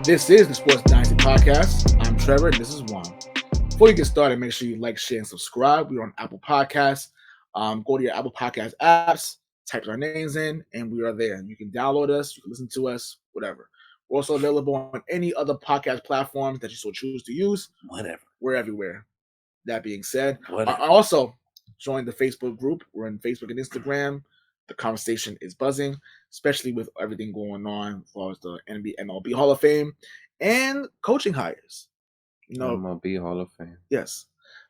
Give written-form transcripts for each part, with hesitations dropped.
This is the Sports Dynasty Podcast. I'm Trevor, and this is Juan. Before you get started, make sure you like, share, and subscribe. We're on Apple Podcasts. Go to your Apple Podcast apps, type our names in, and we are there. You can download us, you can listen to us, whatever. We're also available on any other podcast platforms that you so choose to use. Whatever. We're everywhere. That being said, Whatever. I also joined the Facebook group. We're on Facebook and Instagram. The conversation is buzzing, especially with everything going on as far as the MLB Hall of Fame and coaching hires. You know, MLB Hall of Fame. yes,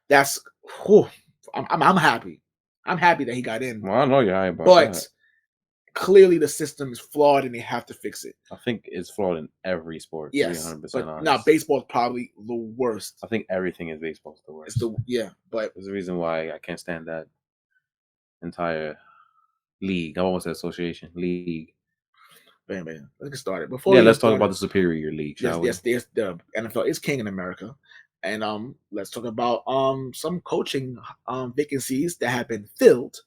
that's. Whew, I'm happy. I'm happy that he got in. Well, I know you're high about but that. Clearly the system is flawed and they have to fix it. I think it's flawed in every sport. Yes, 100% but honest. now baseball is probably the worst. I think everything in baseball is the worst. But there's a reason why I can't stand that entire league. I almost said association league. Man, let's get started. Let's talk about the superior league, shall we? Yes, the NFL is king in America. And let's talk about some coaching vacancies that have been filled.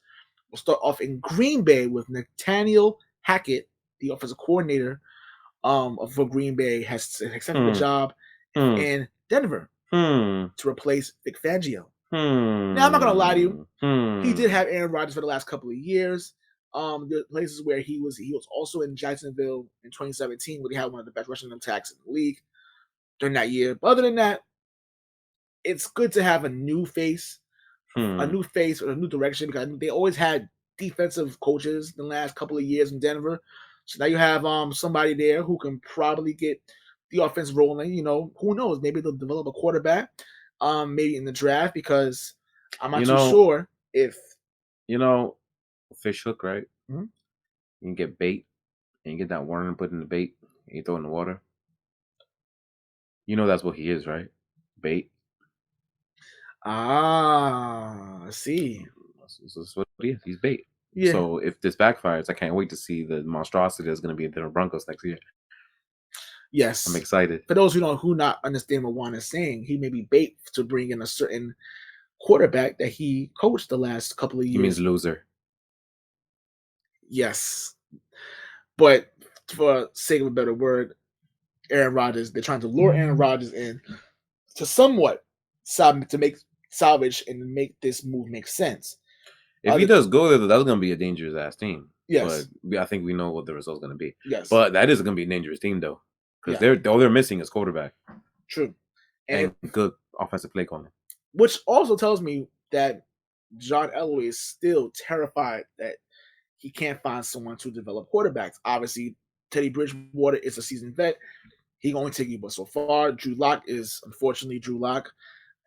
We'll start off in Green Bay with Nathaniel Hackett, the offensive coordinator for Green Bay, has accepted the job in Denver to replace Vic Fangio. Now, I'm not going to lie to you. He did have Aaron Rodgers for the last couple of years. The places where he was also in Jacksonville in 2017, where he had one of the best rushing attacks in the league during that year. But other than that, it's good to have a new face, or a new direction, because they always had defensive coaches in the last couple of years in Denver. So now you have somebody there who can probably get the offense rolling. You know, who knows? Maybe they'll develop a quarterback, maybe in the draft, because I'm not too sure if fish hook, right? Mm-hmm. You can get bait, and you get that worm put in the bait, and you throw it in the water. You know that's what he is, right? Bait. I see. That's what he is. He's bait. Yeah. So if this backfires, I can't wait to see the monstrosity that's going to be in the Broncos next year. Yes. I'm excited. For those who not understand what Juan is saying, he may be bait to bring in a certain quarterback that he coached the last couple of years. He means loser. Yes. But for sake of a better word, Aaron Rodgers, they're trying to lure Aaron Rodgers in to somewhat salvage and make this move make sense. If he does go there, that's going to be a dangerous ass team. Yes. But I think we know what the result's going to be. Yes. But that is going to be a dangerous team, though. Because all they're missing is quarterback. True. And good offensive play calling. Which also tells me that John Elway is still terrified that he can't find someone to develop quarterbacks. Obviously, Teddy Bridgewater is a seasoned vet. He going to take you, but so far, Drew Lock is unfortunately Drew Lock,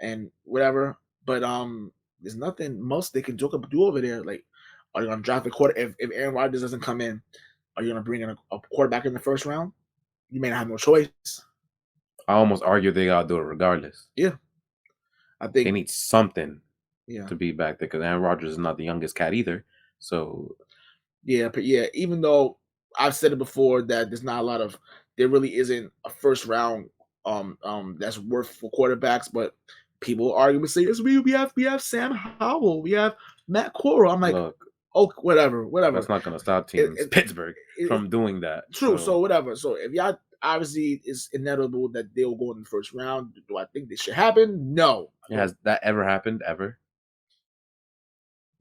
and whatever. But there's nothing most they can do over there. Like, are you going to draft a quarter? If Aaron Rodgers doesn't come in, are you going to bring in a quarterback in the first round? You may not have no choice. I almost argue they got to do it regardless. Yeah, I think they need something. To be back there, because Aaron Rodgers is not the youngest cat either. So even though I've said it before that there really isn't a first round that's worth for quarterbacks, but people argue and say yes, we have Sam Howell, we have Matt Corral. I'm like, whatever. That's not gonna stop teams Pittsburgh from doing that. True. So whatever. So if y'all obviously it's inevitable that they'll go in the first round. Do I think this should happen? No. Has that ever happened ever?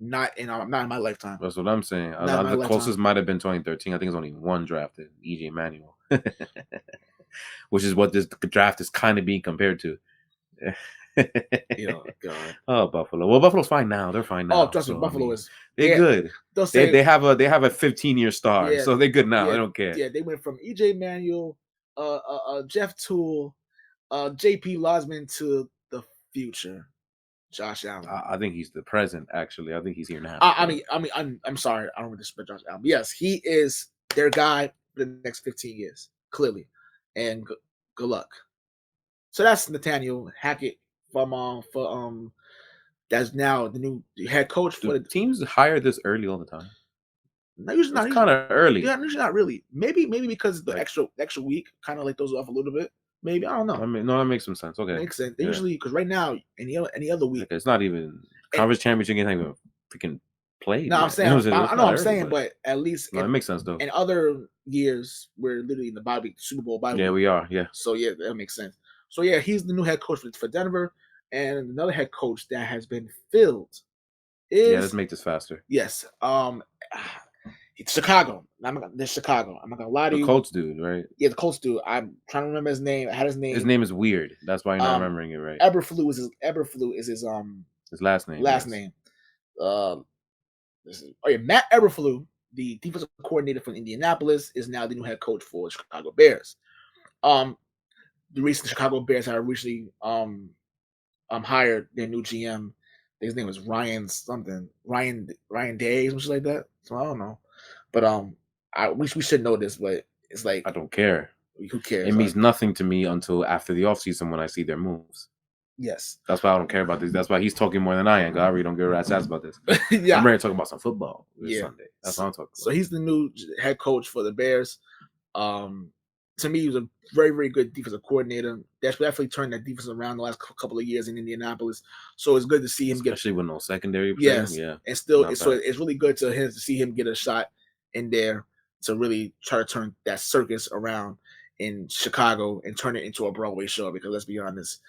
Not in my lifetime. That's what I'm saying. The closest might have been 2013. I think it's only one drafted, EJ Manuel, which is what this draft is kind of being compared to. Oh God. Oh, Buffalo. Well, Buffalo's fine now. They're fine now. Oh, trust me, Buffalo is. They're good. They have a 15-year star, so they're good now. They don't care. Yeah, they went from EJ Manuel, Jeff Toole, JP Losman to the future. Josh Allen. I think he's the present. Actually, I think he's here now. I'm sorry. I don't respect Josh Allen. But yes, he is their guy for the next 15 years, clearly. And good luck. So that's Nathaniel Hackett for that's now the new head coach for the teams. Hire this early all the time. No, usually not. Kind of early. Yeah, usually not really. Maybe because the extra week kind of like throws it off a little bit. Maybe, I don't know. I mean, no, that makes some sense. Okay, makes sense. They usually, because right now, any other week, it's not even conference championship. It's not even freaking played No, I'm yet. saying, It I was know not I'm early, saying, but at least no, it makes sense though. in other years, we're literally in the bye week, Super Bowl bye Yeah, week. we are. Yeah, So yeah, that makes sense. So yeah, he's the new head coach for Denver, and another head coach that has been filled yeah. Let's is, make this faster. yes, it's Chicago. This Chicago. I'm not gonna lie to The you. Colts dude, right? Yeah, the Colts dude. I'm trying to remember his name. I had his His name. name is weird. That's why you're not Um, remembering it right. Eberflus is his His last name. last Yes. name. Matt Eberflus, the defensive coordinator from Indianapolis, is now the new head coach for the Chicago Bears. The recent Chicago Bears had recently hired their new GM. His name was Ryan something, Ryan Day, something like that. So I don't know, but we should know this, but it's like, I don't care. who It cares? means nothing to me until after the offseason when I see their moves. Yes, That's why I don't care about this. That's why he's talking more than I am. 'Cause I really don't give a rat's ass about this. yeah, I'm ready to talk about some football this yeah. Sunday. That's what I'm talking So about. he's the new head coach for the Bears. To me, he was a very, very good defensive coordinator. That's definitely turned that defense around the last couple of years in Indianapolis. So it's good to see him Especially with no secondary play. yes, Yeah. and still, Not so bad. it's really good to see him get a shot in there to really try to turn that circus around in Chicago and turn it into a Broadway show. Because let's be honest,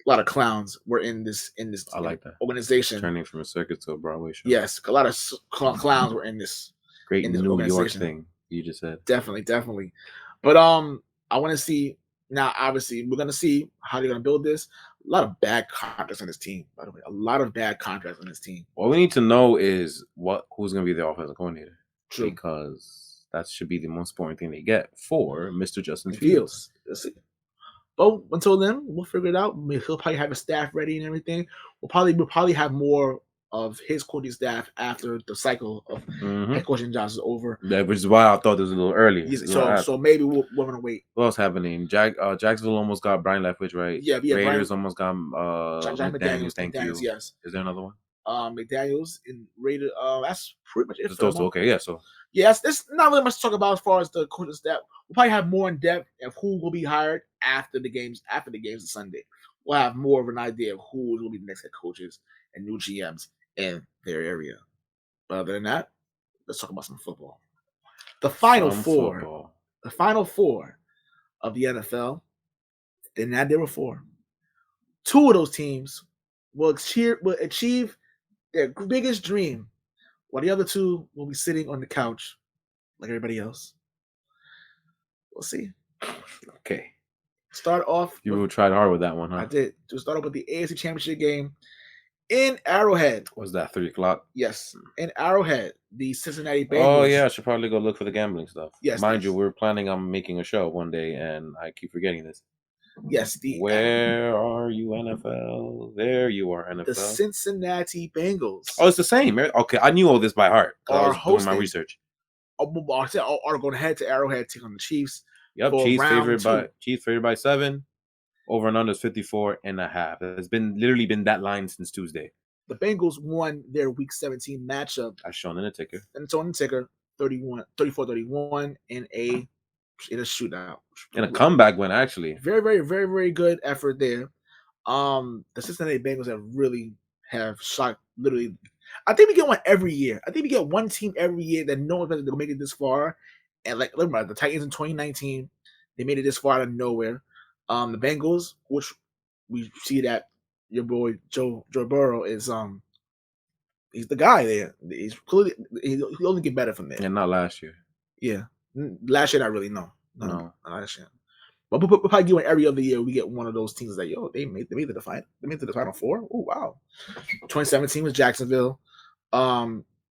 a lot of clowns were in this I like that. organization. Turning from a circus to a Broadway show. Yes, a lot of clowns were in this Great New York organization. thing you just said. Definitely. But I want to see now. Obviously, we're gonna see how they're gonna build this. A lot of bad contracts on this team, by the way. A lot of bad contracts on this team. What we need to know is who's going to be the offensive coordinator. True. Because that should be the most important thing they get for Mr. Justin Fields. Fields. Let's see. But until then, we'll figure it out. He'll probably have a staff ready and everything. We'll probably have more of his coaching staff after the cycle of head coaching jobs is over. Yeah, which is why I thought it was a little early. Yes, so maybe we're gonna wait. What else happening? Jacksonville almost got Brian Leftwich, right? Yeah. Raiders almost got McDaniels. Thank you. Yes. Is there another one? McDaniels in Raiders. That's pretty much it. Just those two. Okay, yeah. So yes, there's not really much to talk about as far as the coaching staff. We'll probably have more in depth of who will be hired after the games. After the games on Sunday, we'll have more of an idea of who will be the next head coaches and new GMs in their area. But other than that, let's talk about some football. The final four of the NFL. Then that there were four. Two of those teams will achieve their biggest dream, while the other two will be sitting on the couch like everybody else. We'll see. Okay. Start off. You tried hard with that one, huh? I did. To start off with the AFC Championship game in Arrowhead. Was that 3:00? Yes, in Arrowhead, the Cincinnati Bengals. Oh yeah, I should probably go look for the gambling stuff. Yes, mind you, we're planning on making a show one day, and I keep forgetting this. Yes, where are you, NFL? There you are, NFL. The Cincinnati Bengals. Oh, it's the same. Okay, I knew all this by heart because I was doing my research. Are going to head to Arrowhead, take on the Chiefs. Yep, Chiefs favored by 7. Over and under is 54.5. It's literally been that line since Tuesday. The Bengals won their Week 17 matchup. As shown in the ticker. And it's on the ticker, 34-31 in a shootout. In a comeback win, actually. Very, very, very, very good effort there. The Cincinnati Bengals have shocked literally. I think we get one every year. I think we get one team every year that no one's going to make it this far. And like, look at the Titans in 2019, they made it this far out of nowhere. The Bengals, which we see that your boy Joe Burrow is he's the guy there. He's clearly he'll only get better from there. And not last year. Yeah, last year not really. No, not last year. But we'll probably get one every other year. We get one of those teams that they made the final. They made it to the Final Four. Oh wow! 2017 was Jacksonville.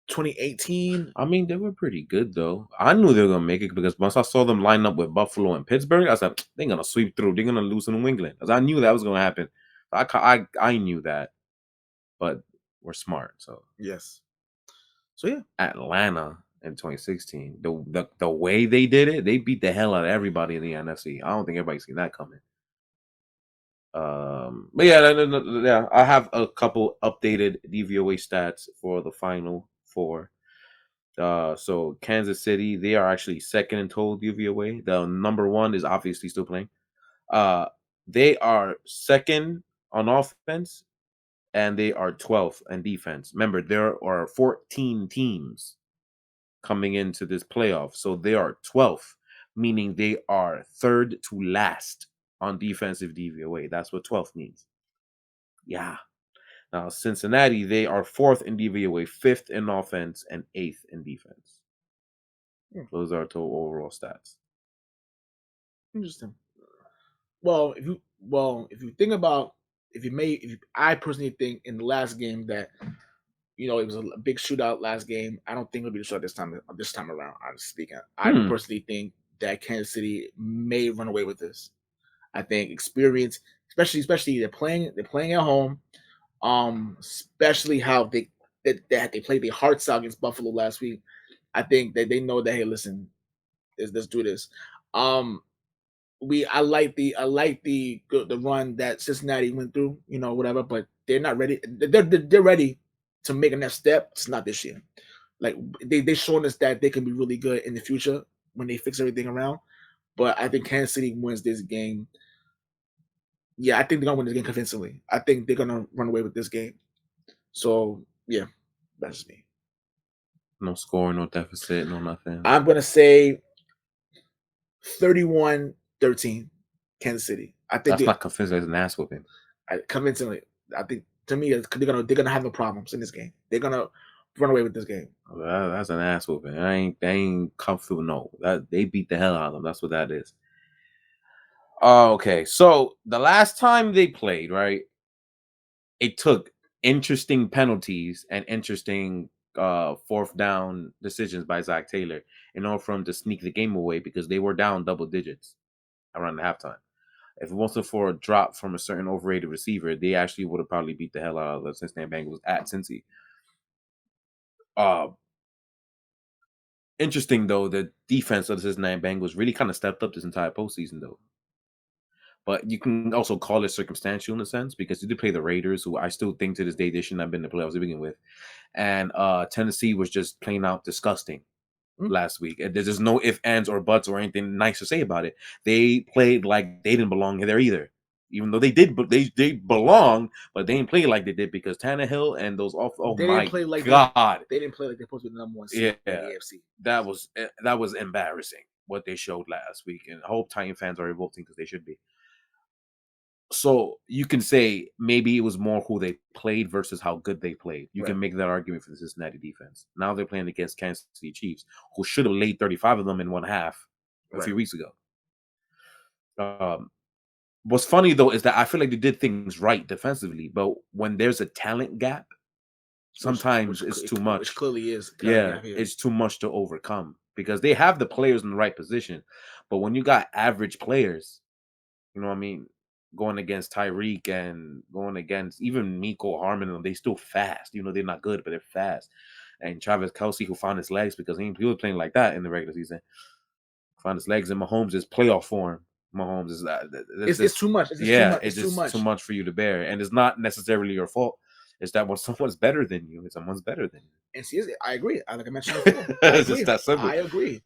2018. I mean, they were pretty good though. I knew they were gonna make it because once I saw them line up with Buffalo and Pittsburgh, I said they're gonna sweep through. They're gonna lose to New England. Because I knew that was gonna happen. I knew that, but we're smart. So yes. So yeah, Atlanta in 2016. The way they did it, they beat the hell out of everybody in the NFC. I don't think everybody's seen that coming. But yeah, I have a couple updated DVOA stats for the Final Four. So Kansas City, they are actually second in total DVOA. The number one is obviously still playing. They are second on offense and they are 12th in defense. Remember, there are 14 teams coming into this playoff, so they are 12th, meaning they are third to last on defensive DVOA. That's what 12th means. Yeah. Now, Cincinnati, they are 4th in DVOA, 5th in offense, and 8th in defense. Those are total overall stats. Interesting. Well, if you think about I personally think in the last game that it was a big shootout last game. I don't think it'll be the shootout this time around. Honestly speaking, I personally think that Kansas City may run away with this. I think experience, especially they're playing at home. Especially how they played their hearts out against Buffalo last week. I think that they know that, hey, listen, let's do this. I like the run that Cincinnati went through, whatever, but they're not ready. They're ready to make a next step. It's not this year. Like they shown us that they can be really good in the future when they fix everything around. But I think Kansas City wins this game. Yeah, I think they're gonna win this game convincingly. I think they're gonna run away with this game. So yeah, that's me. No score, no deficit, no nothing. I'm gonna say 31-13, Kansas City. I think that's not convincing. It's an ass whooping. Convincingly, I think to me they're gonna have no problems in this game. They're gonna run away with this game. That's an ass whooping. They ain't comfortable. No, they beat the hell out of them. That's what that is. Okay, so the last time they played, right? It took interesting penalties and interesting fourth down decisions by Zach Taylor in order for him to sneak the game away because they were down double digits around the halftime. If it wasn't for a drop from a certain overrated receiver, they actually would have probably beat the hell out of the Cincinnati Bengals at Cincy. Interesting, though, the defense of the Cincinnati Bengals really kind of stepped up this entire postseason, though. But you can also call it circumstantial in a sense because you did play the Raiders, who I still think to this day they shouldn't have been in the playoffs to begin with. And Tennessee was just plain out disgusting last week. There's just no ifs, ands, or buts or anything nice to say about it. They played like they didn't belong there either. Even though they did, but they belong, but they didn't play like they did because Tannehill and those off. Oh they my didn't play like God, they didn't play like they're supposed to be the number one seed in the AFC. That was embarrassing what they showed last week, and I hope Titan fans are revolting because they should be. So you can say maybe it was more who they played versus how good they played. You can make that argument for the Cincinnati defense. Now they're playing against Kansas City Chiefs, who should have laid 35 of them in one half a few weeks ago. What's funny, though, is that I feel like they did things right defensively, but when there's a talent gap, sometimes it's too much. Which clearly is. It's too much to overcome because they have the players in the right position. But when you got average players, you know what I mean, going against Tyreek and going against even Miko Harmon, they still fast. They're not good, but they're fast. And Travis Kelce, who found his legs because he was playing like that in the regular season, found his legs, and Mahomes is playoff form. Mahomes is it's too much. It's just too much for you to bear, and it's not necessarily your fault. It's that when someone's better than you, someone's better than you. And see, I agree. Like I mentioned before, it's just that simple. I agree.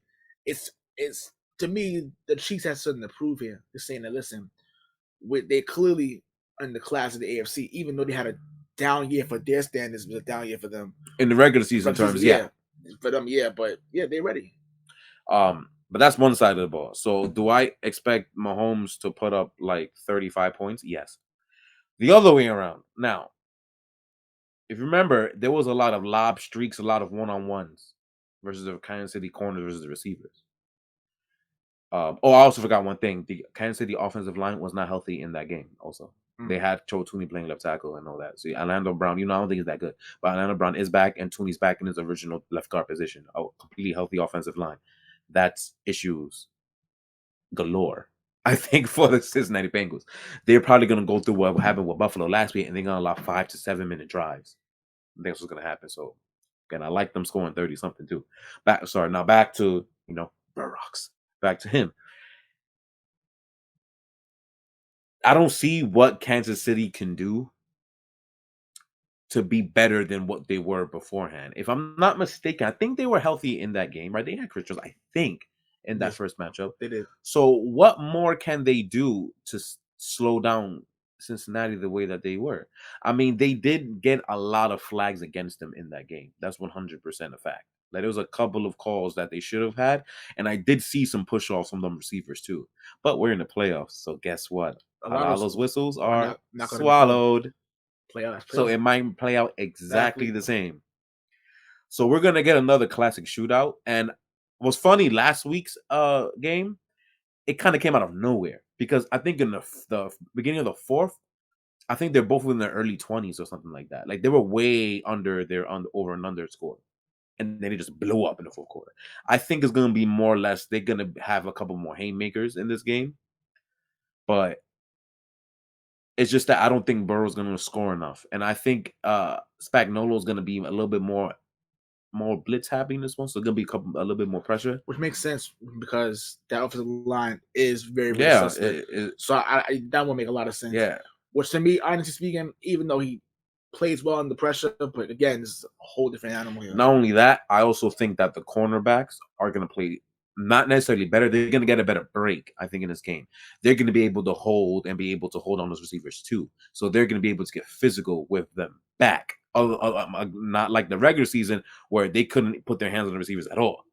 It's to me the Chiefs have something to prove here. They're saying that listen, they clearly in the class of the AFC, even though they had a down year for their standards, was a down year for them in the regular season terms. Yeah, for them, but they're ready. But that's one side of the ball. So do I expect Mahomes to put up like 35 points? Yes. The other way around. Now, if you remember, there was a lot of lob streaks, a lot of one-on-ones versus the Kansas City corners versus the receivers. I also forgot one thing. The Kansas City offensive line was not healthy in that game also. They had Joe Tooney playing left tackle and all that. See, Orlando Brown, I don't think he's that good. But Orlando Brown is back, and Tooney's back in his original left guard position. A completely healthy offensive line. That's issues galore, I think, for the Cincinnati Bengals. They're probably going to go through what happened with Buffalo last week, and they're going to allow 5 to 7 minute drives. I think that's what's going to happen. So, again, I like them scoring 30-something too. Back to, BUR-ROCKS. Back to him. I don't see what Kansas City can do to be better than what they were beforehand. If I'm not mistaken, I think they were healthy in that game, right? They had Chris Jones, I think, in that first matchup. They did. So what more can they do to slow down Cincinnati the way that they were. I mean, they did get a lot of flags against them in that game. That's 100% a fact. Like, there was a couple of calls that they should have had, and I did see some push offs from them receivers too. But we're in the playoffs, so guess what? A A lot lot of of those those whistles are are not going to be called. swallowed. Playoffs. So it might play out exactly Exactly. the same. So we're gonna get another classic shootout. And what's funny, last week's game, it kind of came out of nowhere because I think in the beginning of the fourth, I think they're both in their early 20s or something like that. Like, they were way under their over and under score. And then it just blew up in the fourth quarter. I think it's gonna be more or less they're gonna have a couple more haymakers in this game. But it's just that I don't think Burrow's gonna score enough. And I think Spagnuolo's gonna be a little bit more blitz happy in this one. So it's gonna be a little bit more pressure. Which makes sense because that offensive line is very, very Yeah, suspect. So that will make a lot of sense. yeah. Which to me, honestly speaking, even though he plays well under pressure, but again, it's a whole different animal here. Not only that, I also think that the cornerbacks are going to play not necessarily better. They're going to get a better break, I think, in this game. They're going to be able to hold on those receivers too. So they're going to be able to get physical with them back. Not like the regular season where they couldn't put their hands on the receivers at all.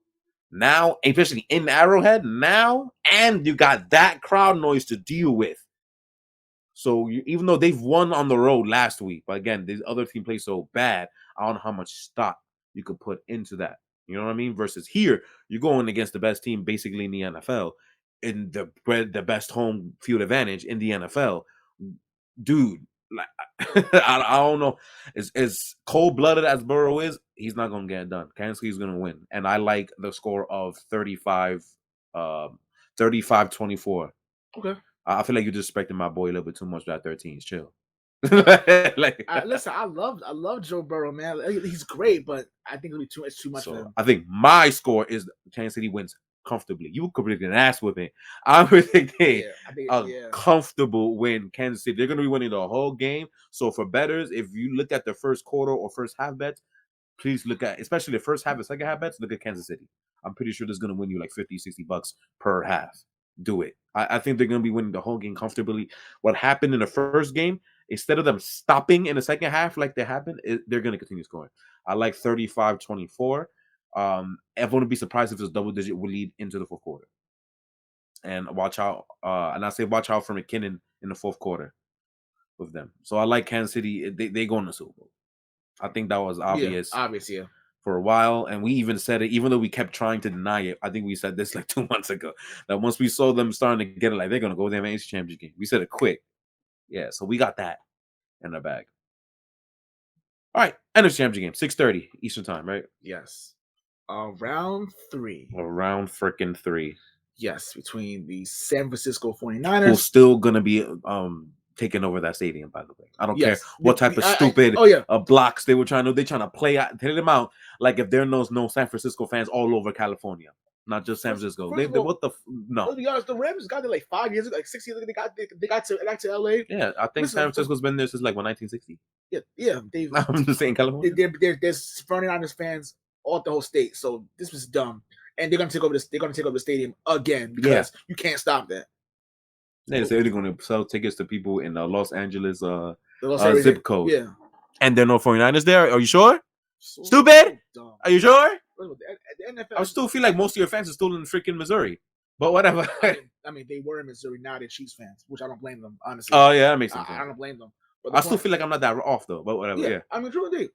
Now, especially in Arrowhead, and you got that crowd noise to deal with. So even though they've won on the road last week, but again, this other team plays so bad, I don't know how much stock you could put into that. You know what I mean? Versus here, you're going against the best team basically in the NFL, in the best home field advantage in the NFL. Dude, like I don't know. As cold blooded as Burrow is, he's not gonna get it done. Kansas City's gonna win. And I like the score of 35-24. Okay. I feel like you're disrespecting my boy a little bit too much. That 13s, chill. Like, listen, I love Joe Burrow, man. He's great, but I think it's too much for him. I think my score is Kansas City wins comfortably. You could predict an ass whipping. I'm predicting a comfortable win. Kansas City. They're going to be winning the whole game. So for bettors, if you look at the first quarter or first half bets, please look at, especially the first half and second half bets, look at Kansas City. I'm pretty sure this is going to win you like $50-$60 per half. Do it. I think they're going to be winning the whole game comfortably. What happened in the first game, instead of them stopping in the second half like they happened, they're going to continue scoring. I like 35-24. I wouldn't be surprised if it's double-digit will lead into the fourth quarter. And watch out. And I say watch out for McKinnon in the fourth quarter with them. So I like Kansas City. They go in the Super Bowl. I think that was obvious. Yeah, obvious, yeah. For a while, and we even said it, even though we kept trying to deny it. I think we said this like 2 months ago, that once we saw them starting to get it, like they're gonna go there and championship game. We said it quick. Yeah, so we got that in our bag. All right, NFC championship game, 6:30 Eastern time, right? Yes. Round 3. Round freaking 3. Yes, between the San Francisco 49ers. Who's still gonna be taking over that stadium, by the way. I don't care what type of stupid blocks they were trying to. They're trying to play out, hit them out like if there are no San Francisco fans all over California, not just San Francisco. No. To be honest, the Rams got there like 5 years ago, like 6 years ago. They got to LA. Yeah, I think San Francisco's been there since like 1960. Yeah. I'm just saying California. There's 49ers fans all the whole state, so this was dumb. And they're gonna take over the stadium again because you can't stop that. They say they're going to sell tickets to people in Los Angeles zip code. Yeah. And there are no 49ers there. Are you sure? Stupid? Are you sure? The NFL, I still feel like most of your fans are still in freaking Missouri. But whatever. I mean, they were in Missouri. Now they're Chiefs fans, which I don't blame them, honestly. Oh, yeah, that makes sense. I don't blame them. But I still feel like I'm not that off, though. But whatever, yeah. I mean, true indeed.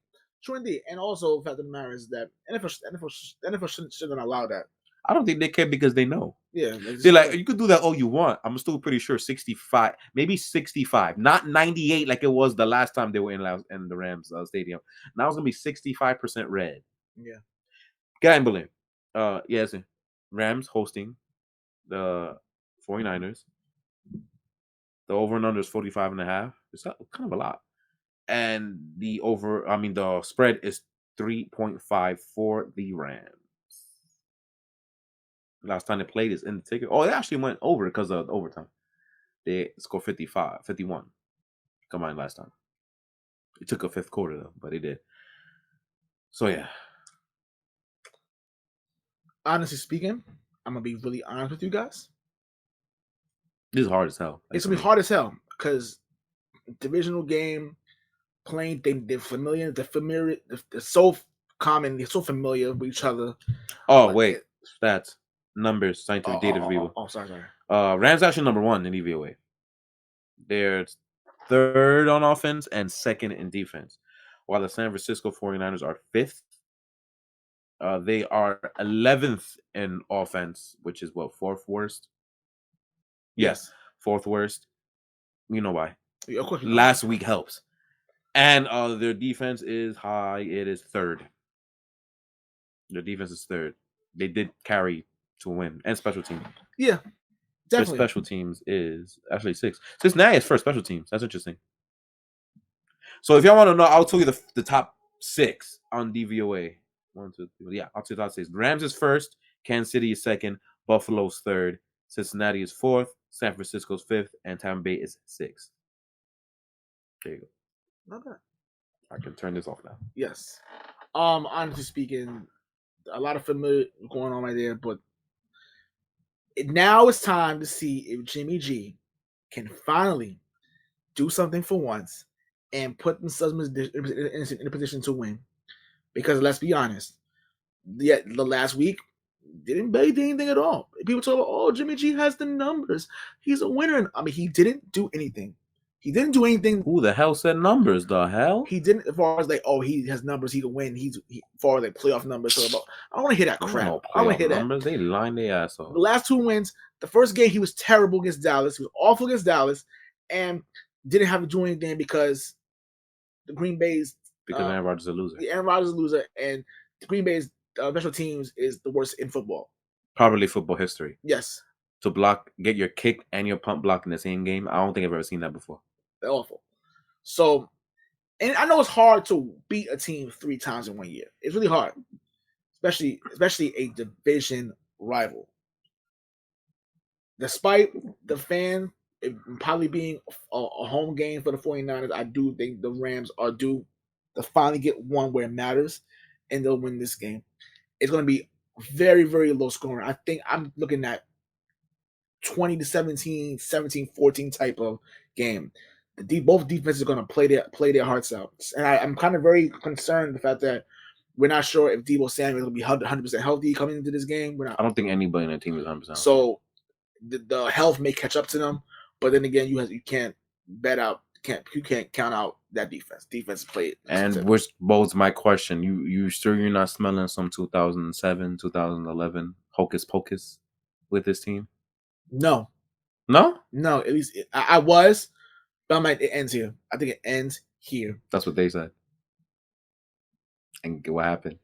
And also, the fact of the matter is that NFL shouldn't allow that. I don't think they care because they know. Yeah. They're like, you could do that all you want. I'm still pretty sure 65, maybe 65, not 98 like it was the last time they were in the Rams stadium. Now it's going to be 65% red. Yeah. Gambling. Yes. Rams hosting the 49ers. The over and under is 45.5. It's kind of a lot. And the spread is 3.5 for the Rams. Last time they played is in the ticket. Oh, they actually went over because of overtime. They scored 51 combined last time. It took a fifth quarter, though, but it did. So, yeah. Honestly speaking, I'm going to be really honest with you guys. This is hard as hell. It's going to be hard as hell because divisional game, playing. They're familiar. They're so common. They're so familiar with each other. Oh wait, stats, numbers, scientific data for people. Sorry. Rams actually number 1 in DVOA. They're third on offense and second in defense, while the San Francisco 49ers are fifth. They are 11th in offense, which is what, fourth worst? Yes, fourth worst. You know why? Yeah, of course. Last week helps. And their defense is high. It is third. Their defense is third. They did carry to win. And special teams. Yeah, definitely. Their special teams is actually 6. Cincinnati is first special teams. That's interesting. So if y'all want to know, I'll tell you the top 6 on DVOA. 1, 2, 3. Yeah, I'll tell you the top 6. Rams is first. Kansas City is second. Buffalo's third. Cincinnati is fourth. San Francisco's fifth. And Tampa Bay is sixth. There you go. Not bad. I can turn this off now. Yes. Honestly speaking, a lot of familiar going on right there, but now it's time to see if Jimmy G can finally do something for once and put themselves in a position to win. Because let's be honest, the last week didn't do anything at all. People talk about, oh, Jimmy G has the numbers. He's a winner. I mean, he didn't do anything. He didn't do anything. Who the hell said numbers? The hell? He didn't. As far as like, oh, he has numbers. He can win. As far as like playoff numbers. So about, I don't want to hear that crap. I want to hear numbers. They line their ass off. The last 2 wins. The first game he was terrible against Dallas. He was awful against Dallas, and didn't have to do anything because the Green Bay's Aaron Rodgers is a loser. Aaron Rodgers is a loser, and the Green Bay's special teams is the worst in football. Probably football history. Yes. To block, get your kick and your punt block in the same game. I don't think I've ever seen that before. They're awful. So, and I know it's hard to beat a team 3 times in 1 year. It's really hard, especially a division rival. Despite the fan probably being a home game for the 49ers, I do think the Rams are due to finally get one where it matters, and they'll win this game. It's going to be very, very low scoring. I think I'm looking at 20-17, 17-14 type of game. Both defenses are going to play their hearts out, and I'm kind of very concerned the fact that we're not sure if Deebo Samuel will be 100% healthy coming into this game. I don't think anybody in the team is 100%. So the health may catch up to them, but then again, you can't bet out, you can't count out that defense. Defense played, and which bodes my question: you sure you're not smelling some 2007, 2011 hocus pocus with this team? No. At least I was, but it ends here. I think it ends here. That's what they said. And what happened?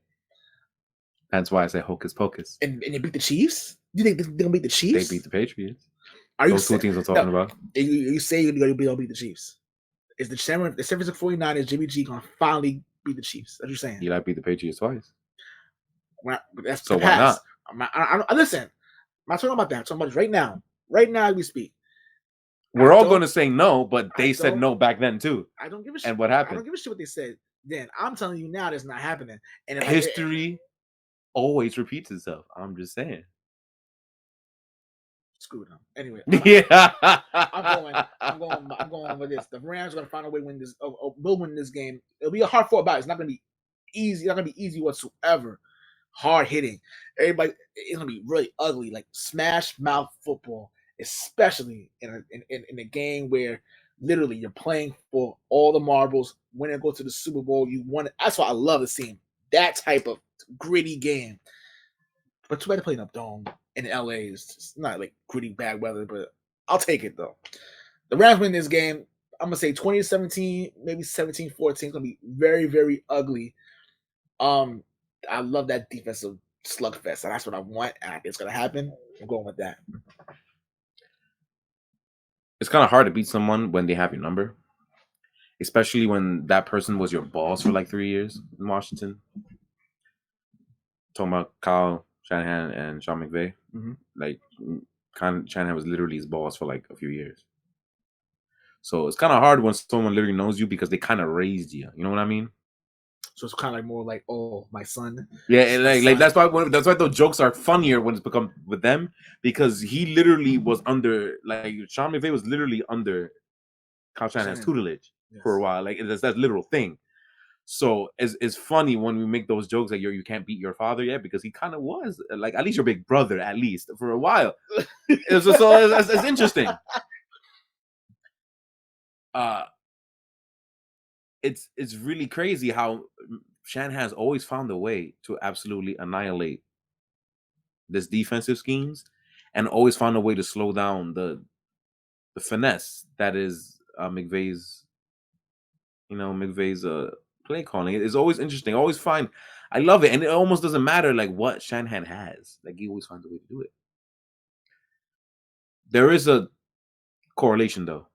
That's why I say hocus pocus. And they beat the Chiefs? Do you think they're gonna beat the Chiefs? They beat the Patriots. Those 2 teams I'm talking about. You say you're gonna beat the Chiefs? Is the San Francisco 49ers Jimmy G gonna finally beat the Chiefs? That's what you're saying? Eli beat the Patriots twice. That's so why not? Listen, I'm not talking about that. I'm talking about right now. Right now as we speak. We're all going to say no, but they said no back then too. I don't give a shit. And what happened? I don't give a shit what they said then. I'm telling you now that's not happening. And if history always repeats itself. I'm just saying. Screw them. Anyway, yeah. I'm going with this. The Rams are going to find a way to win this. Will win this game. It'll be a hard fought battle. It's not going to be easy. It's not going to be easy whatsoever. Hard hitting. Everybody. It's going to be really ugly, like smash mouth football. Especially in a game where literally you're playing for all the marbles, win and go to the Super Bowl. You won it. That's why I love to see that type of gritty game. But too bad to play in a dome in LA. It's not like gritty bad weather, but I'll take it though. The Rams win this game. I'm gonna say 20-17, maybe 17-14. It's gonna be very, very ugly. I love that defensive slugfest, and that's what I want. And it's gonna happen. I'm going with that. It's kind of hard to beat someone when they have your number, especially when that person was your boss for like 3 years in Washington. Talking about Kyle Shanahan and Sean McVay. Mm-hmm. Like, Shanahan was literally his boss for like a few years. So it's kind of hard when someone literally knows you because they kind of raised you. You know what I mean? So it's kind of like more like, oh, my son. Yeah, like that's why those jokes are funnier when it's become with them, because he literally was under, like, Sean McVay was literally under Kyle Shanahan's Shanahan. tutelage for a Yes. while. Like that's that literal thing. So it's funny when we make those jokes like you can't beat your father yet because he kind of was like at least your big brother at least for a while. It's interesting. It's really crazy how Shanahan has always found a way to absolutely annihilate this defensive schemes and always found a way to slow down the finesse that is McVay's play calling. It's always interesting. I always find I love it, and it almost doesn't matter like what Shanahan has. Like he always finds a way to do it. There is a correlation though.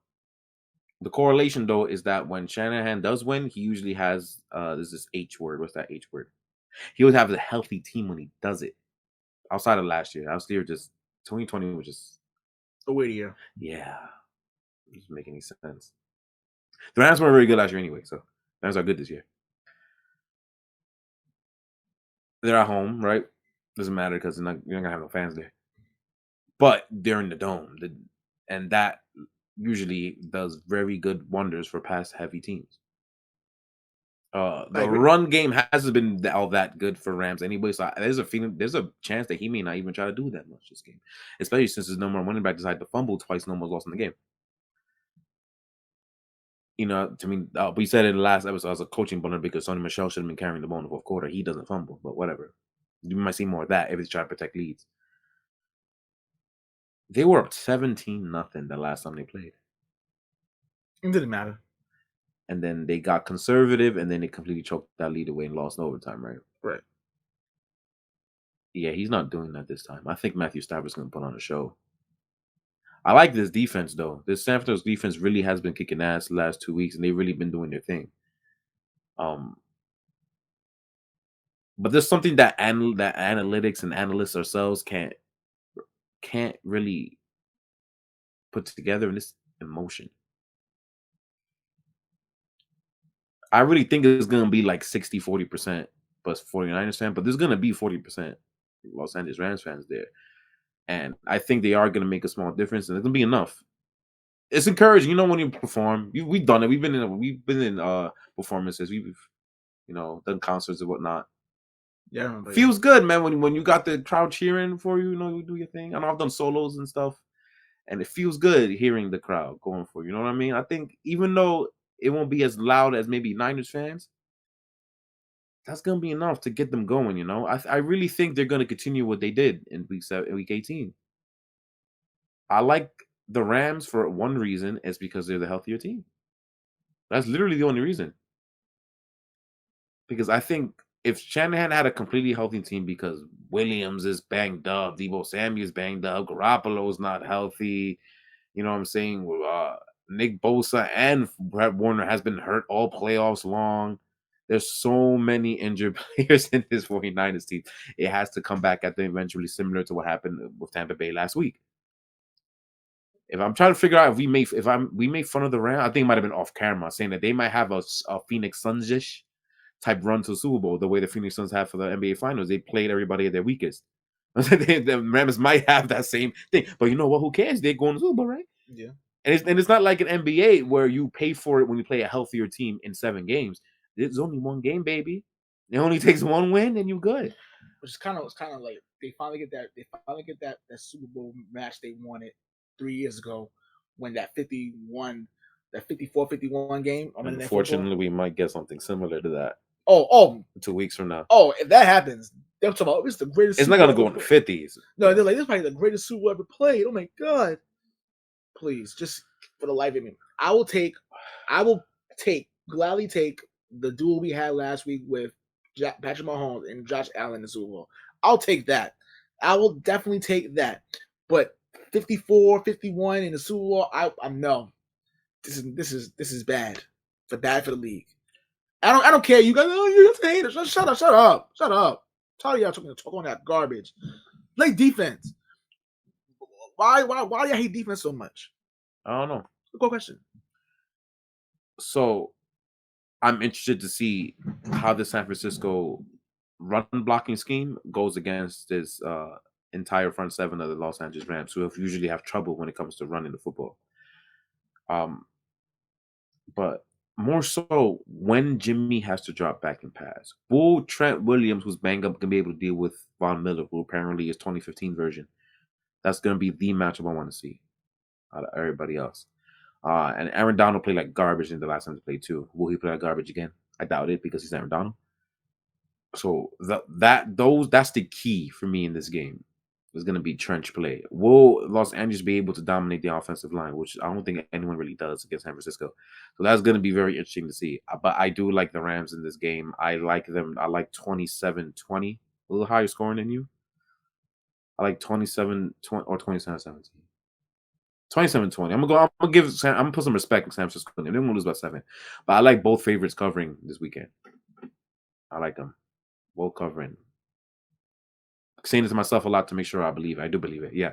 The correlation though is that when Shanahan does win, he usually has there's this H word. What's that H word? He would have a healthy team when he does it. Outside of last year, just 2020 was just a weird year. Yeah, it doesn't make any sense. The Rams weren't very good last year anyway, so the Rams are good this year. They're at home, right? Doesn't matter because you're not gonna have no fans there. But they're in the dome, and that usually does very good wonders for pass heavy teams. The run game hasn't been all that good for Rams anyway, so there's a chance that he may not even try to do that much this game, especially since his number one running back decided to fumble twice and almost lost in the game. You know, to me, we said in the last episode, I was a coaching blunder because Sonny Michel should have been carrying the ball in the fourth quarter. He doesn't fumble, but whatever. You might see more of that if he's trying to protect leads. They were up 17-0 the last time they played. It didn't matter. And then they got conservative, and then they completely choked that lead away and lost in overtime, right? Right. Yeah, he's not doing that this time. I think Matthew Stafford's going to put on a show. I like this defense, though. This San Francisco defense really has been kicking ass the last 2 weeks, and they've really been doing their thing. But there's something that analytics and analysts ourselves can't really put together in this emotion. I really think it's going to be like 60-40% plus 49ers fan, but there's going to be 40% Los Angeles Rams fans there. And I think they are going to make a small difference, and it's going to be enough. It's encouraging, when you perform. We've done it. We've been in performances. We've done concerts and whatnot. Yeah, feels good, man. When you got the crowd cheering for you, you do your thing. I know I've done solos and stuff, and it feels good hearing the crowd going for you. You know what I mean? I think even though it won't be as loud as maybe Niners fans, that's gonna be enough to get them going. I really think they're gonna continue what they did in week 18. I like the Rams for one reason, is because they're the healthier team. That's literally the only reason. Because I think if Shanahan had a completely healthy team, because Williams is banged up, Deebo Samuel's banged up, Garoppolo's not healthy, you know what I'm saying? Nick Bosa and Brett Warner has been hurt all playoffs long. There's so many injured players in this 49ers team. It has to come back at them eventually, similar to what happened with Tampa Bay last week. If I'm trying to figure out if we made fun of the Rams, I think it might have been off camera, saying that they might have a Phoenix Suns-ish type run to the Super Bowl, the way the Phoenix Suns have for the NBA Finals. They played everybody at their weakest. The Rams might have that same thing, but you know what? Who cares? They're going to the Super Bowl, right? Yeah. And it's not like an NBA where you pay for it when you play a healthier team in 7 games. There's only one game, baby. It only takes one win, and you're good. Which is kind of like they finally get that Super Bowl match they wanted 3 years ago, when that 54-51 game. Unfortunately, we might get something similar to that. Oh, 2 weeks from now. Oh, if that happens, they're talking about it's the greatest. It's not gonna go in the 50s. No, they're like, this is probably the greatest Super Bowl ever played. Oh my god! Please, just for the life of me, I will gladly take the duel we had last week with Patrick Mahomes and Josh Allen in the Super Bowl. I'll take that. I will definitely take that. But 54-51 in the Super Bowl, I'm no. This is bad. Bad for the league. I don't care. You guys, you're haters. Shut up. Tell y'all talk on that garbage. Play defense. Why do you hate defense so much? I don't know. Good question. So I'm interested to see how the San Francisco run blocking scheme goes against this entire front seven of the Los Angeles Rams, who usually have trouble when it comes to running the football. But more so when Jimmy has to drop back and pass. Will Trent Williams, who's banged up, gonna be able to deal with Von Miller, who apparently is 2015 version? That's gonna be the matchup I want to see out of everybody else. And Aaron Donald played like garbage in the last time he played too. Will he play like garbage again? I doubt it because he's Aaron Donald. So that's the key for me in this game. Is going to be trench play. Will Los Angeles be able to dominate the offensive line, which I don't think anyone really does against San Francisco. So that's going to be very interesting to see. But I do like the Rams in this game. I like them. I like 27-20, a little higher scoring than you. I like 27-20 or 27-17. 27-20. I'm gonna put some respect in San Francisco. They're gonna lose by 7. But I like both favorites covering this weekend. I like them. Both covering. Saying it to myself a lot to make sure I believe it. I do believe it. Yeah.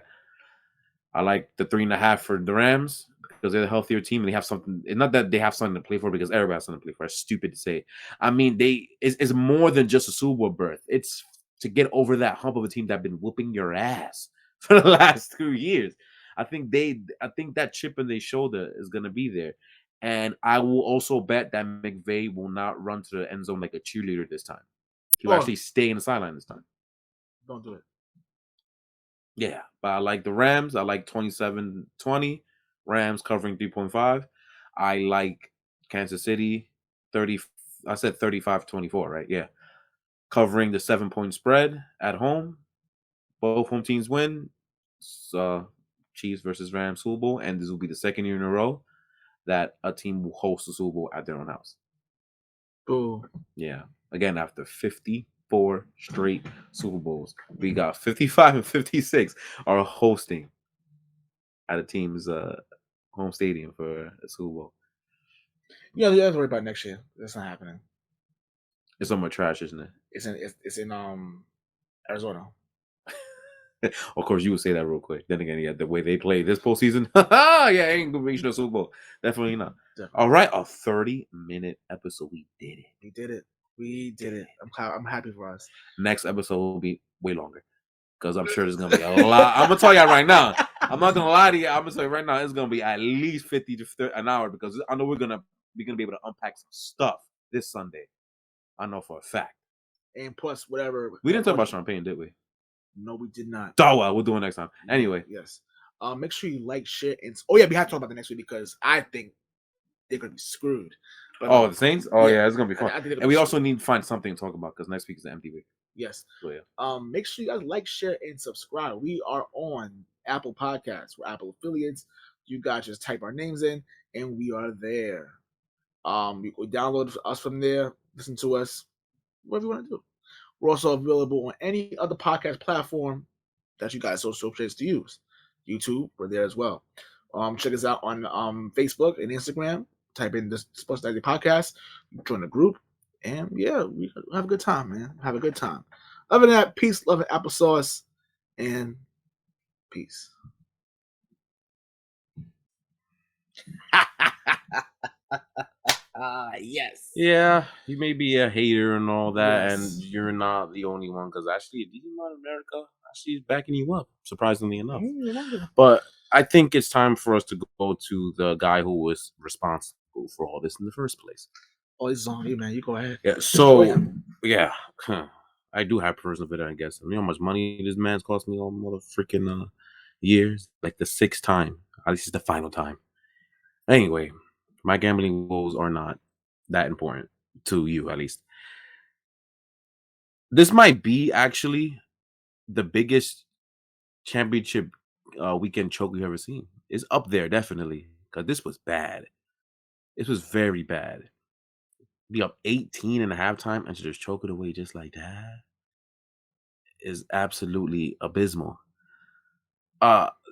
I like the 3.5 for the Rams because they're the healthier team and they have something. It's not that they have something to play for because everybody has something to play for. It's stupid to say. I mean, it's more than just a Super Bowl berth. It's to get over that hump of a team that's been whooping your ass for the last 2 years. I think that chip in their shoulder is gonna be there. And I will also bet that McVay will not run to the end zone like a cheerleader this time. He will actually stay in the sideline this time. Don't do it. Yeah, but I like the Rams. I like 27-20. Rams covering 3.5. I like Kansas City 30. I said 35-24, right? Yeah. Covering the 7-point spread at home. Both home teams win. Chiefs versus Rams Super Bowl. And this will be the second year in a row that a team will host the Super Bowl at their own house. Boo. Yeah. Again, after 54 straight Super Bowls, we got 55 and 56 are hosting at a team's home stadium for a Super Bowl. Yeah, you have to worry about next year. That's not happening. It's somewhat trash, isn't it? It's in Arizona. Of course, you would say that real quick. Then again, yeah, the way they play this postseason, yeah, ain't gonna reach no Super Bowl. Definitely not. Definitely. All right, a 30-minute episode. We did it. We did it. I'm happy for us. Next episode will be way longer because I'm sure there's gonna be a lot. I'm gonna tell y'all right now. I'm not gonna lie to you. I'm gonna tell you right now. It's gonna be at least 50 to 30 an hour because I know we're gonna be able to unpack some stuff this Sunday. I know for a fact. And plus, whatever. We didn't talk about champagne, did we? No, we did not. Oh well, we'll do it next time. Anyway, yes. Make sure you like, share, and yeah, we have to talk about the next week because I think they're gonna be screwed. But, the Saints? Oh yeah, it's gonna be fun. And we also need to find something to talk about because next week is the empty week. Yes. So yeah. Make sure you guys like, share, and subscribe. We are on Apple Podcasts. We're Apple affiliates. You guys just type our names in, and we are there. You can download us from there. Listen to us. Whatever you want to do. We're also available on any other podcast platform that you guys so chose to use. YouTube, we're there as well. Check us out on Facebook and Instagram. Type in the Sports Daddy Podcast. Join the group. And yeah, we have a good time, man. Have a good time. Other than that, peace, love, and applesauce. And peace. Yes. Yeah, you may be a hater and all that, yes. And you're not the only one because actually, America actually is backing you up, surprisingly enough. But I think it's time for us to go to the guy who was responsible for all this in the first place. Oh, it's on you, man. You go ahead. Yeah. So, yeah, I do have personal bit, I guess. You know how much money this man's cost me all mother freaking years, like the 6th time. At least it's the final time. Anyway. My gambling woes are not that important to you, at least. This might be actually the biggest championship weekend choke we've ever seen. It's up there, definitely, because this was bad. This was very bad. Be up 18 and a halftime and to just choke it away just like that is absolutely abysmal.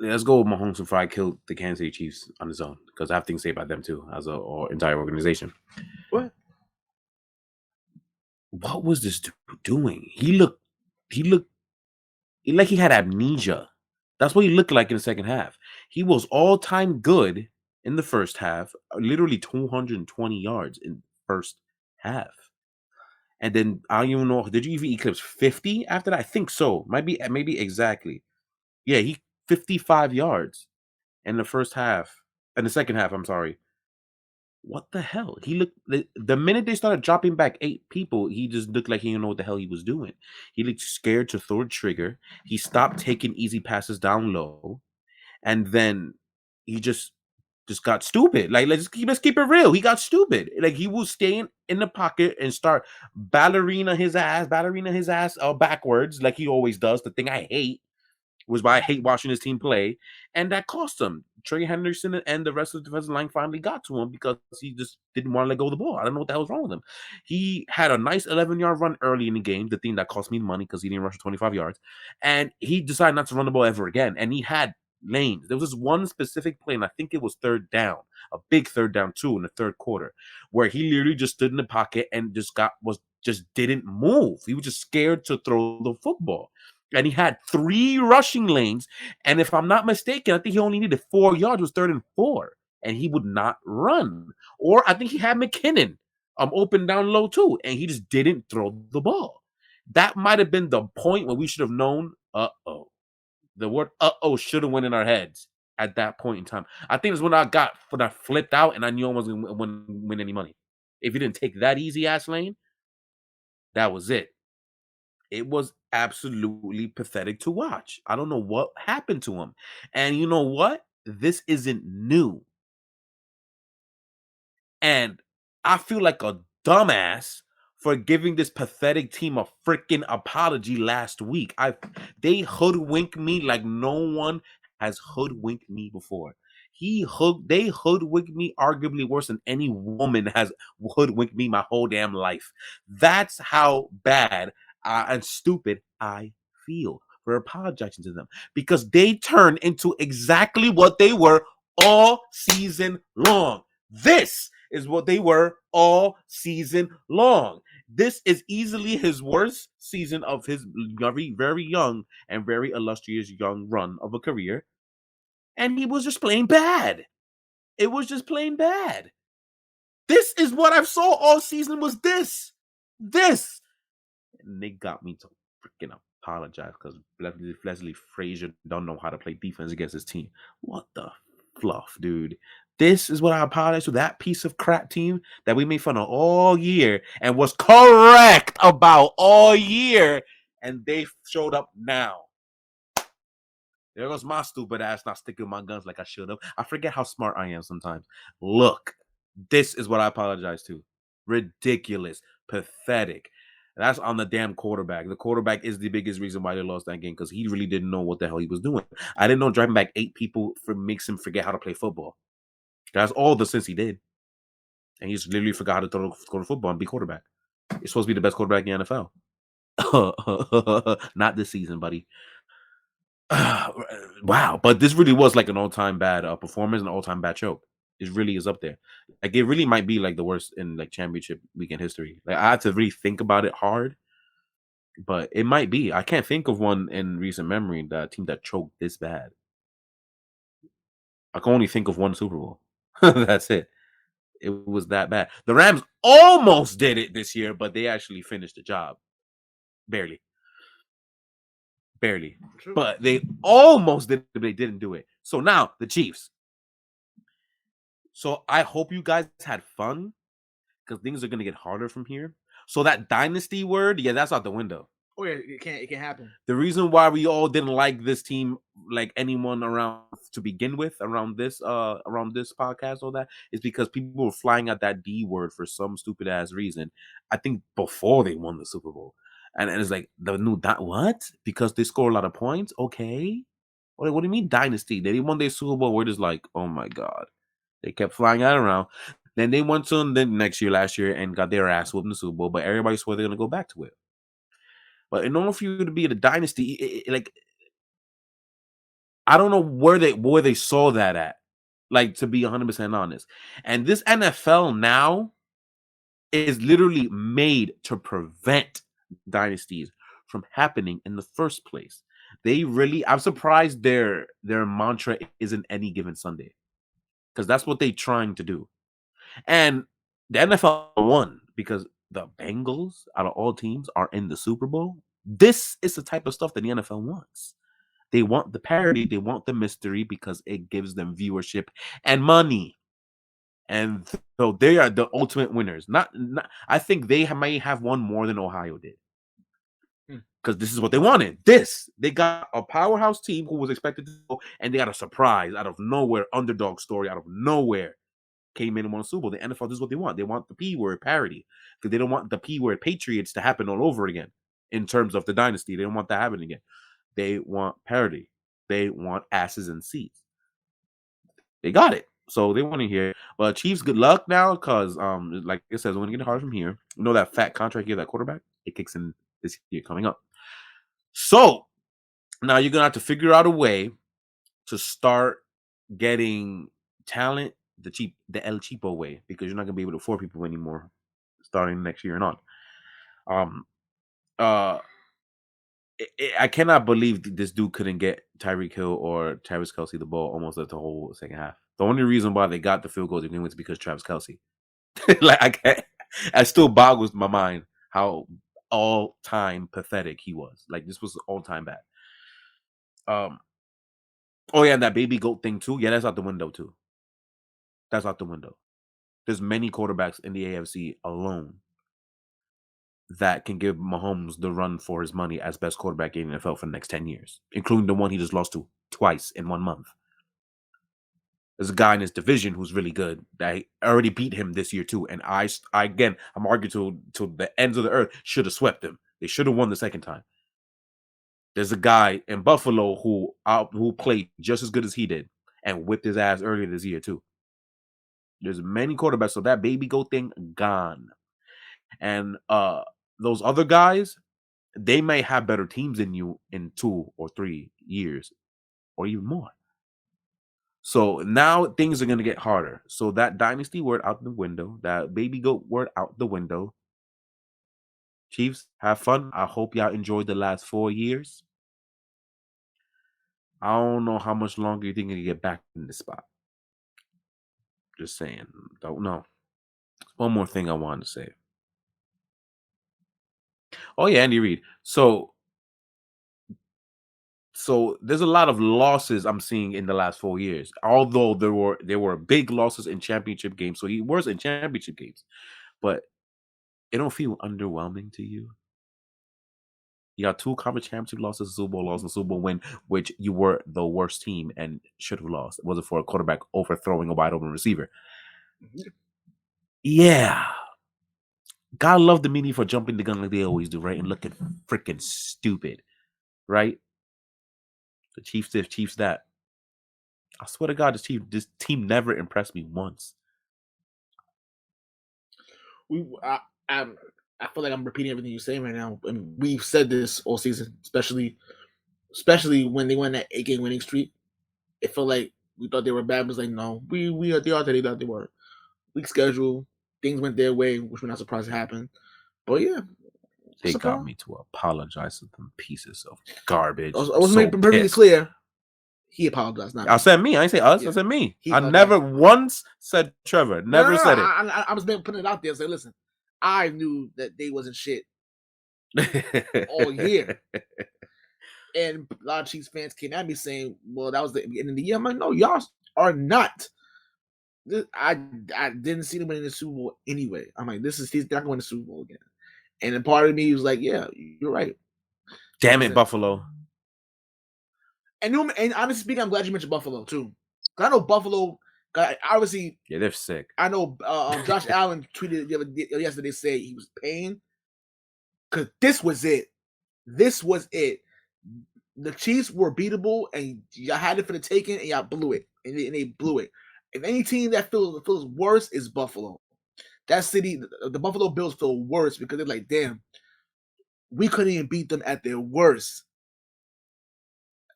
Let's go with Mahomes before I killed the Kansas City Chiefs on his own because I have things to say about them too as a entire organization. What was this dude doing? He looked like he had amnesia. That's what he looked like in the second half. He was all-time good in the first half, literally 220 yards in the first half. And then I don't even know, did you even eclipse 50 after that? I think so. Maybe exactly. Yeah, 55 yards in the first half. In the second half, I'm sorry. what the hell? He looked the minute they started dropping back 8 people, he just looked like he didn't know what the hell he was doing. He looked scared to throw the trigger. He stopped taking easy passes down low, and then he just got stupid. Like let's keep it real. He got stupid. Like he will stay in the pocket and start ballerina his ass backwards, like he always does. The thing I hate was why I hate watching his team play, and that cost him. Trey Henderson and the rest of the defensive line finally got to him because he just didn't want to let go of the ball. I don't know what the hell was wrong with him. He had a nice 11-yard run early in the game, the thing that cost me money because he didn't rush for 25 yards, and he decided not to run the ball ever again. And he had lanes. There was this one specific play, and I think it was third down, a big third down too in the third quarter, where he literally just stood in the pocket and just didn't move. He was just scared to throw the football. And he had 3 rushing lanes. And if I'm not mistaken, I think he only needed 4 yards. It was 3rd and 4. And he would not run. Or I think he had McKinnon open down low too. And he just didn't throw the ball. That might have been the point where we should have known, uh-oh. The word uh-oh should have went in our heads at that point in time. I think it's when I flipped out and I knew I wasn't going to win any money. If he didn't take that easy ass lane, that was it. It was absolutely pathetic to watch. I don't know what happened to him. And you know what? This isn't new. And I feel like a dumbass for giving this pathetic team a freaking apology last week. They hoodwinked me like no one has hoodwinked me before. They hoodwinked me arguably worse than any woman has hoodwinked me my whole damn life. That's how bad and stupid I feel for apologizing to them, because they turned into exactly what they were all season long. This is what they were all season long. This is easily his worst season of his very, very young and very illustrious young run of a career. And he was just playing bad. It was just plain bad. This is what I saw all season was this. And they got me to freaking apologize because Leslie Frazier don't know how to play defense against his team. What the fluff, dude? This is what I apologize to that piece of crap team that we made fun of all year and was correct about all year, and they showed up now. There goes my stupid ass not sticking my guns like I should have. I forget how smart I am sometimes. Look, this is what I apologize to. Ridiculous, pathetic. That's on the damn quarterback. The quarterback is the biggest reason why they lost that game because he really didn't know what the hell he was doing. I didn't know driving back 8 people makes him forget how to play football. That's all the sense he did. And he just literally forgot how to throw the football and be quarterback. You're supposed to be the best quarterback in the NFL. Not this season, buddy. Wow. But this really was like an all-time bad performance and all-time bad choke. It really is up there. Like it really might be like the worst in like championship weekend history. Like I had to really think about it hard, but it might be. I can't think of one in recent memory that team that choked this bad. I can only think of one Super Bowl. That's it. It was that bad. The Rams almost did it this year, but they actually finished the job. Barely. True. But they almost did it, but they didn't do it. So now the Chiefs. So I hope you guys had fun because things are going to get harder from here. So that dynasty word, yeah, that's out the window. Oh yeah, it can't happen. The reason why we all didn't like this team, like anyone around to begin with, around this podcast, all that, is because people were flying out that D word for some stupid ass reason. I think before they won the Super Bowl, and it's like the new what? Because they score a lot of points. Okay, what do you mean dynasty? They won their Super Bowl. We're just like, oh my god, they kept flying out around. Then they went to them last year, and got their ass whooped in the Super Bowl. But everybody swore they're gonna go back to it. But in order for you to be the dynasty, like I don't know where they saw that at. Like to be 100% honest, and this NFL now is literally made to prevent dynasties from happening in the first place. I'm surprised their mantra isn't any given Sunday, because that's what they're trying to do. And the NFL won because the Bengals, out of all teams, are in the Super Bowl. This is the type of stuff that the NFL wants. They want the parody, they want the mystery because it gives them viewership and money. And so they are the ultimate winners. Not I think they may have won more than Ohio did. Because this is what they wanted. They got a powerhouse team who was expected to go, and they got a surprise out of nowhere, underdog story out of nowhere. Came in and won a Super Bowl. The NFL, this is what they want. They want the P word parity. Because they don't want the P word Patriots to happen all over again in terms of the dynasty. They don't want that happening again. They want parity. They want asses and seats. They got it. So they want to hear. But Chiefs, good luck now, because like it says, when you get hard from here, you know that fat contract here, that quarterback, it kicks in this year coming up. So now you're gonna have to figure out a way to start getting talent the El Cheapo way, because you're not gonna be able to afford people anymore starting next year and on. I cannot believe this dude couldn't get Tyreek Hill or Travis Kelce the ball almost the whole second half. The only reason why they got the field goal to begin with is because Travis Kelce. Like I still boggles my mind how all time pathetic he was. Like this was all time bad. Oh yeah, and that baby goat thing too. Yeah, that's out the window too. That's out the window. There's many quarterbacks in the AFC alone that can give Mahomes the run for his money as best quarterback in the NFL for the next 10 years, including the one he just lost to twice in 1 month. There's a guy in his division who's really good that already beat him this year too. And I'm arguing to the ends of the earth, should have swept him. They should have won the second time. There's a guy in Buffalo who played just as good as he did and whipped his ass earlier this year too. There's many quarterbacks, so that baby goat thing gone. And those other guys, they may have better teams than you in 2 or 3 years or even more. So now things are going to get harder. So that dynasty word out the window, that baby goat word out the window. Chiefs, have fun. I hope y'all enjoyed the last 4 years. I don't know how much longer you think you can get back in this spot. Just saying. Don't know. One more thing I wanted to say. Oh yeah, Andy Reid. So there's a lot of losses I'm seeing in the last 4 years. Although there were big losses in championship games. So he was in championship games. But it don't feel underwhelming to you. You got 2 conference championship losses, Super Bowl loss, and Super Bowl win, which you were the worst team and should have lost. It wasn't for a quarterback overthrowing a wide open receiver. Yeah. God love the media for jumping the gun like they always do, right? And looking freaking stupid, right? The Chiefs this, Chiefs that. I swear to God, this team never impressed me once. I feel like I'm repeating everything you're saying right now. And we've said this all season, especially when they went that 8-game winning streak. It felt like we thought they were bad. It was like, no, they are they thought they were. Weak schedule, things went their way, which we're not surprised happened. But yeah, they got me to apologize to them pieces of garbage. I was making perfectly clear. He apologized, not me. I said me. I didn't say us. Yeah. I said me. I never once said Trevor. Never said it. I was putting it out there. Say, listen, I knew that they wasn't shit all year. And a lot of Chiefs fans came at me saying, well, that was the beginning of the year. I'm like, no, y'all are not. I didn't see them winning the Super Bowl anyway. I'm like, he's not going to win the Super Bowl again. And then part of me was like, yeah, you're right. Damn it, Buffalo. And honestly speaking, I'm glad you mentioned Buffalo too. I know Buffalo, obviously. Yeah, they're sick. I know Josh Allen tweeted yesterday saying he was paying because this was it. This was it. The Chiefs were beatable, and y'all had it for the taking, and y'all blew it, and they blew it. If any team that feels worse is Buffalo. That city, the Buffalo Bills feel worse because they're like, damn, we couldn't even beat them at their worst.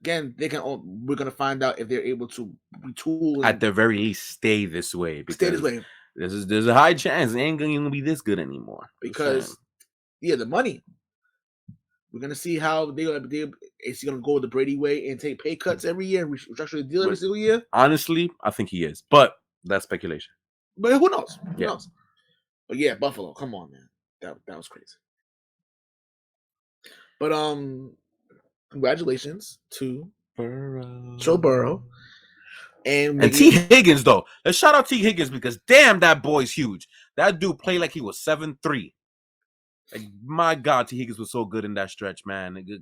Again, we're gonna find out if they're able to retool. At the very least, stay this way. There's a high chance they ain't gonna be this good anymore. Because the money. We're gonna see how is he gonna go the Brady way and take pay cuts every year, restructure the deal every single year? Honestly, I think he is, but that's speculation. But who knows? Who knows? But yeah, Buffalo, come on, man, that was crazy. But congratulations to Joe Burrow And T. Higgins, though. Let's shout out T. Higgins because damn, that boy's huge. That dude played like he was 7'3". Like, my God, T. Higgins was so good in that stretch, man. It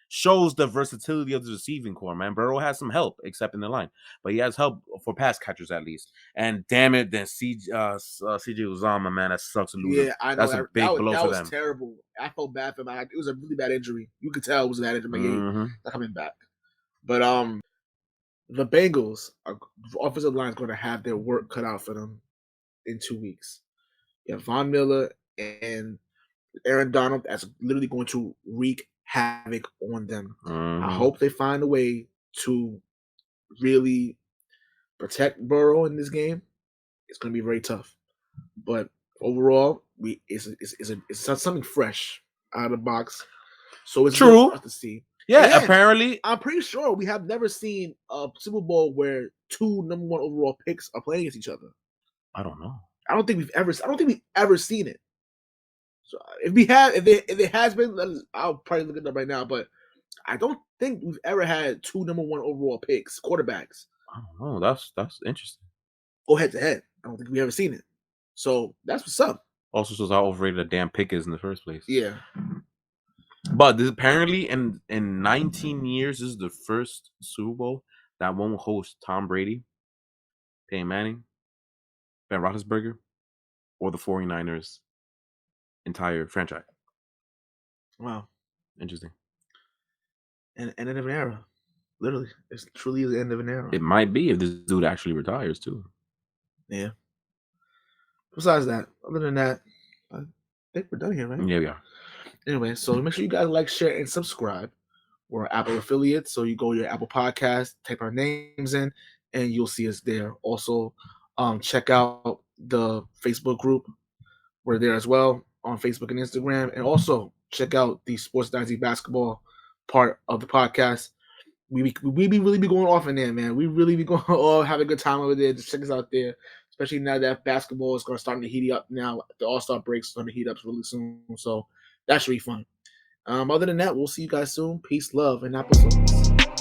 shows the versatility of the receiving core, man. Burrow has some help, except in the line. But he has help for pass catchers, at least. And damn it, then C.J. Uzomah, man, that sucks to lose him. I know. That's a big blow for them. That was terrible. I felt bad for him. It was a really bad injury. You could tell it was a bad injury. Not coming back. But the Bengals, offensive line is going to have their work cut out for them in 2 weeks. You have Von Miller and Aaron Donald that's literally going to wreak havoc on them. I hope they find a way to really protect Burrow in this game. It's going to be very tough. But overall, it's something fresh out of the box. So it's true to see. Yeah, and apparently. I'm pretty sure we have never seen a Super Bowl where 2 number 1 overall picks are playing against each other. I don't know. I don't think we've ever seen it. So if it has been, I'll probably look it up right now. But I don't think we've ever had 2 number 1 overall picks, quarterbacks. I don't know. That's interesting. Go head to head. I don't think we've ever seen it. So that's what's up. Also shows how overrated a damn pick is in the first place. Yeah. But this, apparently in 19 years, this is the first Super Bowl that won't host Tom Brady, Peyton Manning, Ben Roethlisberger, or the 49ers entire franchise. Wow. Interesting. And end of an era. Literally. It's truly the end of an era. It might be if this dude actually retires too. Yeah. Besides that, other than that, I think we're done here, right? Yeah, we are. Anyway, so make sure you guys like, share, and subscribe. We're Apple affiliates, so you go to your Apple Podcast, type our names in, and you'll see us there. Also, check out the Facebook group. We're there as well on Facebook and Instagram. And also, check out the Sports Dynasty Basketball part of the podcast. We really be going off in there, man. We really be going off, have a good time over there. Just check us out there, especially now that basketball is starting to heat up now. The All-Star break's going to heat up really soon, so that should be fun. Other than that, we'll see you guys soon. Peace, love, and applesauce.